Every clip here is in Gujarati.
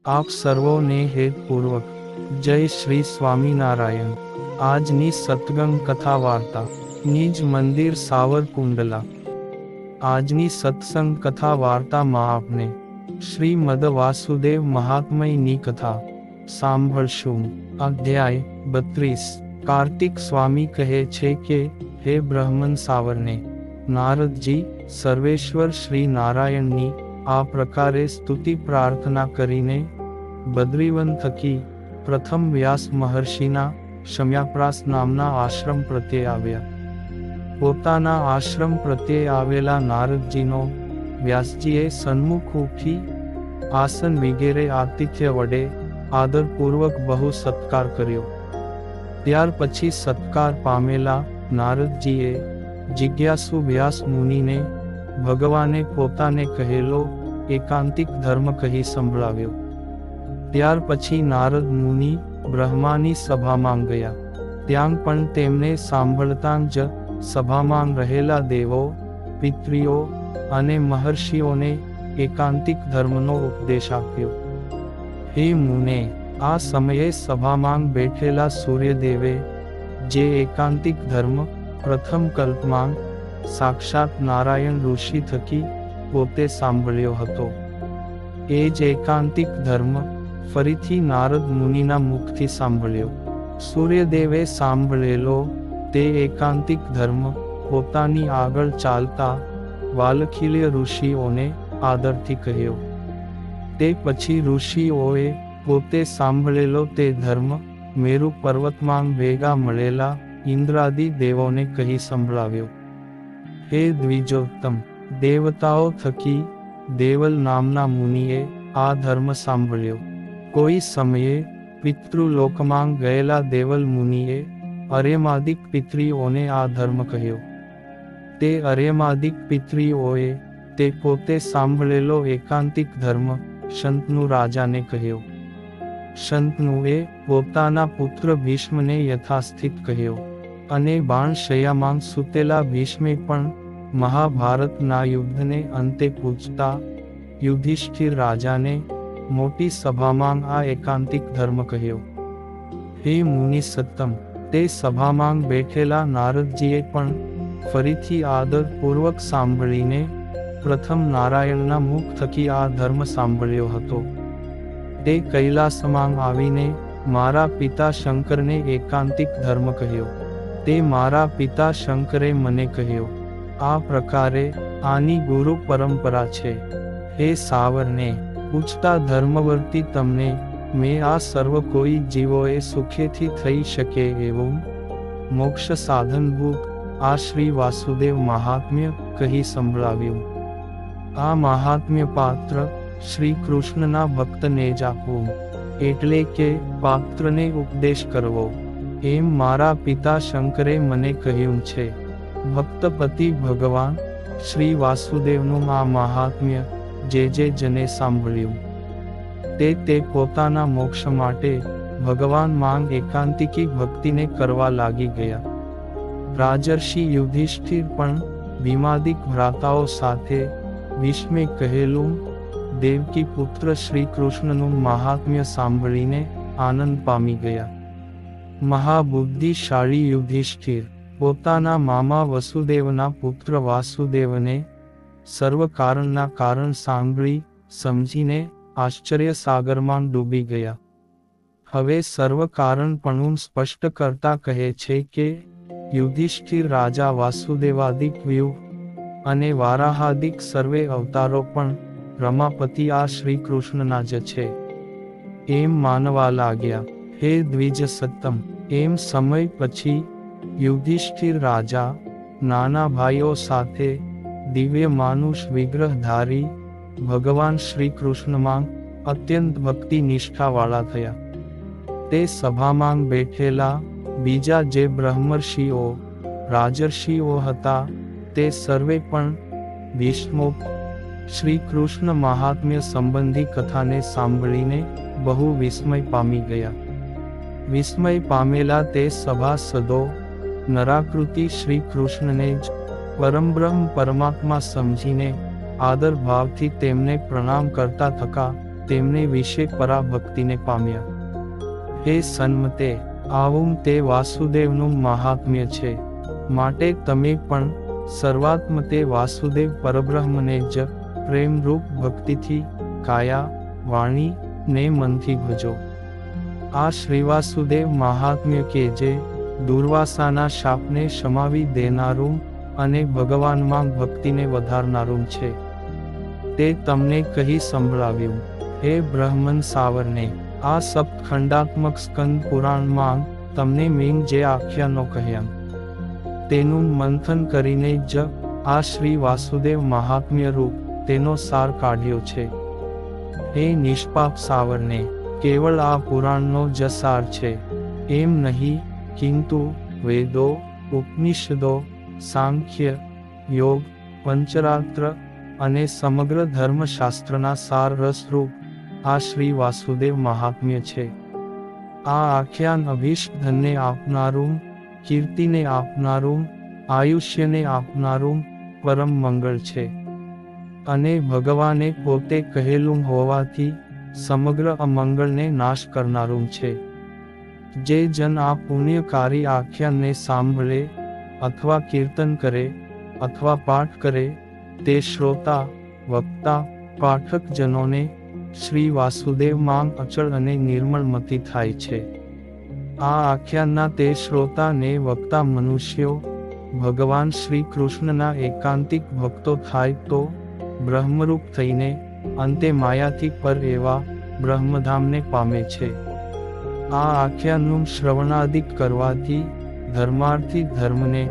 આપ સર્વોને હેતપૂર્વક જય શ્રી સ્વામિનારાયણ। આજની સત્સંગ કથા વાર્તા નિજ મંદિર સાવરકુંડલા। આજની સત્સંગ કથા વાર્તામાં આપને શ્રીમદ વાસુદેવ મહાત્મ્યની કથા સાંભળશું। અધ્યાય 32। કાર્તિક સ્વામી કહે છે કે હે બ્રહ્મન સાવરને નારદજી સર્વેશ્વર શ્રી નારાયણની આ પ્રકારે સ્તુતિ પ્રાર્થના કરીને બદ્રીવન થકી પ્રથમ વ્યાસ મહર્ષિના શમ્યાપ્રાસ નામના આશ્રમ પ્રત્યે આવ્યા। પોતાના આશ્રમ પ્રત્યે આવેલા નારદજીનો વ્યાસજીએ સન્મુખ ઊઠી આસન વિગેરે આતિથ્ય વડે આદરપૂર્વક બહુ સત્કાર કર્યો। ત્યાર પછી સત્કાર પામેલા નારદજીએ જિજ્ઞાસુ વ્યાસ મુનિને ભગવાને પોતાને કહેલો એકાંતિક ધર્મ કહી સંભળાવ્યો। ત્યાર પછી નારદ મુનિ બ્રહ્માની સભામાં ગયા। ત્યાં પણ તેમને સાંભળતાં જ સભામાં રહેલા દેવો, પિતૃઓ અને મહર્ષિઓને એકાંતિક ધર્મનો ઉપદેશ આપ્યો। હે મુને, આ સમયે સભામાં બેઠેલા સૂર્યદેવે જે એકાંતિક ધર્મ પ્રથમ કલ્પમાં સાક્ષાત નારાયણ ઋષિ થકી પોતે સાંભળ્યો હતો, એ જ એકાંતિક ધર્મ ફરીથી નારદ મુનિના મુખથી સાંભળ્યો। સૂર્યદેવે સાંભળેલો તે એકાંતિક ધર્મ પોતાની આગળ ચાલતા વાલખિલ્ય ઋષિઓને આદરથી કહ્યો। તે પછી ઋષિઓએ પોતે સાંભળેલો તે ધર્મ મેરુ પર્વતમાં ભેગા મળેલા ઇન્દ્રાદિ દેવોને કહી સંભળાવ્યો। હે દ્વિજોત્તમ, દેવતાઓ થકી દેવલ નામના મુનિએ આ ધર્મ સાંભળ્યો। કોઈ સમયે પિતૃલોકમાં ગયેલા દેવલ મુનિએ અર્યમાદિક પિતૃઓને આ ધર્મ કહ્યો। તે અર્યમાદિક પિતૃઓએ તે પોતે સાંભળેલો એકાંતિક ધર્મ શંતનુ રાજાને કહ્યો। શંતનુએ પોતાના પુત્ર ભીષ્મને યથાસ્થિત કહ્યો, અને બાણશૈયામાં સૂતેલા ભીષ્મે પણ મહાભારતના યુદ્ધને અંતે પૂછતા યુધિષ્ઠિર રાજાને મોટી સભામાં આ એકાંતિક ધર્મ કહ્યો। હે મુનિ સત્તમ, તે સભામાં બેઠેલા નારદજીએ પણ ફરીથી આદરપૂર્વક સાંભળીને પ્રથમ નારાયણના મુખ થકી આ ધર્મ સાંભળ્યો હતો। તે કૈલાસમાં આવીને મારા પિતા શંકરને એકાંતિક ધર્મ કહ્યો। તે મારા પિતા શંકરે મને કહ્યો। આ પ્રકારે આની ગુરુ પરંપરા છે। હે સાવરને પૂછતા ધર્મવર્તી તમને મેં આ સર્વ કોઈ જીવોએ સુખેથી થઈ શકે એવું મોક્ષ સાધનભૂત આ શ્રી વાસુદેવ મહાત્મ્ય કહી સંભળાવ્યું। આ મહાત્મ્ય પાત્ર શ્રી કૃષ્ણના ભક્તને જ આપવું, એટલે કે પાત્રને ઉપદેશ કરવો, એમ મારા પિતા શંકરે મને કહ્યું છે। ભક્તપતિ ભગવાન શ્રી વાસુદેવનું આ મહાત્મ્ય જે જને સાંભળ્યું તે પોતાના મોક્ષ માટે ભગવાન માંગ એકાંતિકી ભક્તિને કરવા લાગી ગયા। રાજર્ષિ યુધિષ્ઠિર પણ ભીમાદિક ભ્રાતાઓ સાથે ભીષ્મે કહેલું દેવકી પુત્ર શ્રી કૃષ્ણનું મહાત્મ્ય સાંભળીને આનંદ પામી ગયા। મહાબુદ્ધિશાળી યુધિષ્ઠિર પોતાના મામા વસુદેવના પુત્ર વાસુદેવને સર્વ કારણના કારણ સાંભળી સમજીને આશ્ચર્ય સાગરમાં ડૂબી ગયા। હવે સર્વ કારણપણું સ્પષ્ટ કરતા કહે છે કે યુધિષ્ઠિર રાજા વાસુદેવાદિક વ્યૂહ અને વારાહાદિક સર્વે અવતારો પણ રમાપતિ આ શ્રી કૃષ્ણના જ છે એમ માનવા લાગ્યા। હે દ્વિજ સત્તમ, એમ સમય પછી યુધિષ્ઠિર રાજા નાના ભાઈઓ સાથે દિવ્ય માનુષ વિગ્રહધારી ભગવાન શ્રી કૃષ્ણમાં અત્યંત ભક્તિ નિષ્ઠાવાળા થયા। તે સભામાં બેઠેલા બીજા જે બ્રહ્મર્ષિઓ રાજર્ષિઓ હતા તે સર્વે પણ ભીષ્મોક શ્રી કૃષ્ણ મહાત્મ્ય સંબંધી કથાને સાંભળીને બહુ વિસ્મય પામી ગયા। વિસ્મય પામેલા તે સભાસદો નરાકૃતિ શ્રી કૃષ્ણને જ પરમબ્રહ્મ પરમાત્મા સમજીને આદર ભાવથી તેમને પ્રણામ કરતા થકા તેમને વિશે પરાભક્તિને પામ્યા. હે સન્મતે, આવું તે વાસુદેવનું મહાત્મ્ય છે. માટે તમે પણ સર્વાત્મતે વાસુદેવ પરબ્રહ્મને જ પ્રેમરૂપ ભક્તિથી કાયા, વાણી ને મનથી ભજો. આ શ્રીવાસુદેવ મહાત્મ્ય કે જે દુર્વાસાના શાપને શમાવી દેનારું અને ભગવાનમાં ભક્તિને વધારનારું છે, તે તમને કહી સંભળાવ્યું. હે બ્રહ્મન સાવરને, આ સપ્તખંડાત્મક સ્કંદ પુરાણમાં તમને મેં જે આખ્યાનો કહ્યા તેનું મંથન કરીને જ આ શ્રી વાસુદેવ મહાત્મ્ય રૂપ તેનો સાર કાઢ્યો છે. હે નિષ્પાપ સાવરને, કેવળ આ પુરાણનો જ સાર છે એમ નહીં, કિંતુ વેદો, ઉપનિષદો, સાંખ્ય, યોગ, પંચરાત્ર અને સમગ્ર ધર્મશાસ્ત્રના સાર રસરૂપ આ શ્રી વાસુદેવ મહાત્મ્ય છે. આ આખ્યાન અભીષ્ટ ધનને આપનારું, કીર્તિને આપનારું, આયુષ્યને આપનારું પરમ મંગળ છે. અને ભગવાને પોતે કહેલું હોવાથી સમગ્ર અમંગળને નાશ કરનારું છે. જે જન આ પુણ્યકારી આખ્યાનને સાંભળે અથવા કીર્તન કરે અથવા પાઠ કરે તે શ્રોતા, વક્તા, પાઠકજનોને શ્રી વાસુદેવમાં અચળ અને નિર્મળ મતિ થાય છે. આ આખ્યાનના તે શ્રોતા ને વક્તા મનુષ્યો ભગવાન શ્રી કૃષ્ણના એકાંતિક ભક્તો થાય તો બ્રહ્મરૂપ થઈને અંતે માયાથી પર એવા બ્રહ્મધામને પામે છે. આ આખ્યાનનું શ્રવણાદિક કરવાથી ધર્માર્થી ધર્મને,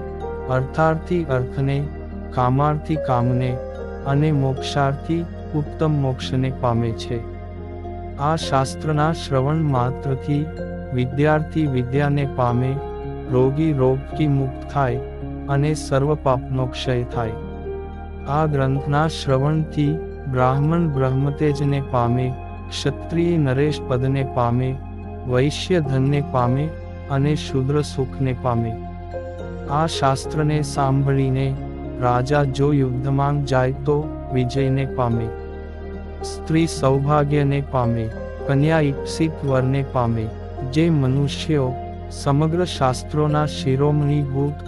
અર્થાર્થી અર્થને, કામાર્થી કામને અને મોક્ષાર્થી ઉત્તમ મોક્ષને પામે છે. આ શાસ્ત્રના શ્રવણ માત્રથી વિદ્યાર્થી વિદ્યાને પામે, રોગી રોગથી મુક્ત થાય અને સર્વ પાપનો ક્ષય થાય. આ ગ્રંથના શ્રવણથી બ્રાહ્મણ બ્રહ્મતેજને પામે, ક્ષત્રિય નરેશ પદને પામે, વૈશ્ય ધનને પામે અને શૂદ્ર સુખને પામે. આ શાસ્ત્રને સાંભળીને રાજા જો યુદ્ધમાં જાય તો વિજયને પામે, સ્ત્રી સૌભાગ્યને પામે, કન્યા ઈપ્સિત વરને પામે. જે મનુષ્યો સમગ્ર શાસ્ત્રોના શિરોમણીભૂત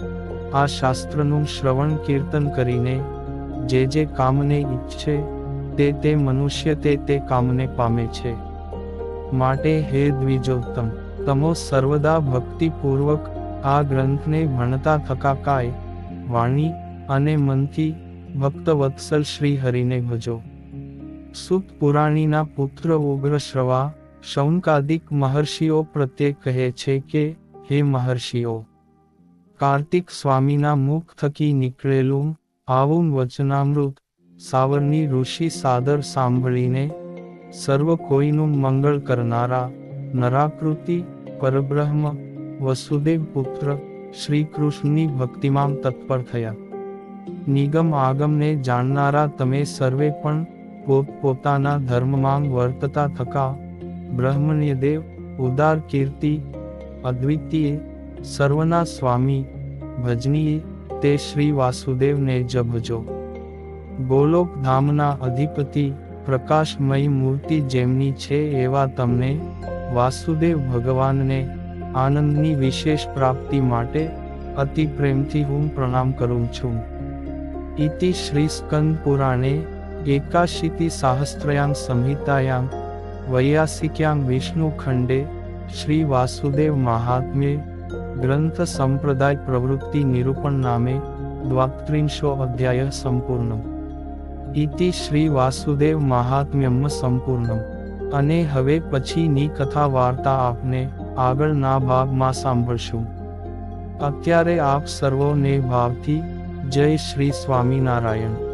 આ શાસ્ત્રનું શ્રવણ કીર્તન કરીને જે કામને ઈચ્છે તે મનુષ્ય તે કામને પામે છે. માટે હે દ્વિજોત્તમ, તમો સર્વદા ભક્તિપૂર્વક આ ગ્રંથને ભણતા થકા કાય, વાણી અને મનથી ભક્તવત્સલ શ્રી હરિને ભજો. સુત પુરાણીના પુત્ર ઉગ્રશ્રવા શૌનકાદિક મહર્ષિઓ પ્રત્યે કહે છે કે હે મહર્ષિઓ, કાર્તિક સ્વામીના મુખ થકી નીકળેલું આવું વચનામૃત સાવરની ઋષિ સાદર સાંભળીને સર્વ કોઈનું મંગળ કરનારા નરાકૃતિ પરબ્રહ્મ વસુદેવ પુત્ર શ્રી કૃષ્ણની ભક્તિમાં તત્પર થયા. નિગમ આગમને જાણનારા તમે સર્વે પણ પોતપોતાના ધર્મમાં વર્તતા થકા બ્રહ્મણ્યદેવ, ઉદાર કીર્તિ, અદ્વિતીય, સર્વના સ્વામી, ભજનીય તે શ્રી વાસુદેવને જ ભજો. ગોલોક ધામના અધિપતિ, પ્રકાશમયી મૂર્તિ જેમની છે એવા તમને વાસુદેવ ભગવાનને આનંદની વિશેષ પ્રાપ્તિ માટે અતિ પ્રેમથી હું પ્રણામ કરું છું. ઇતિ શ્રી સ્કંદ પુરાણે એકાશીતિ સાહસ્ત્રયાં સંહિતાયાં વૈયાસિક્યાં વિષ્ણુ ખંડે શ્રી વાસુદેવ મહાત્મ્યે ગ્રંથ સંપ્રદાય પ્રવૃત્તિ નિરૂપણ નામે 32 અધ્યાય સંપૂર્ણમ. ઇતિ શ્રી વાસુદેવ મહાત્મ્યમ સંપૂર્ણમ. અને હવે પછીની કથા વાર્તા આપને આગળના ભાગમાં સાંભળશું. અત્યારે આપ સર્વોને ભાવથી જય શ્રી સ્વામિનારાયણ.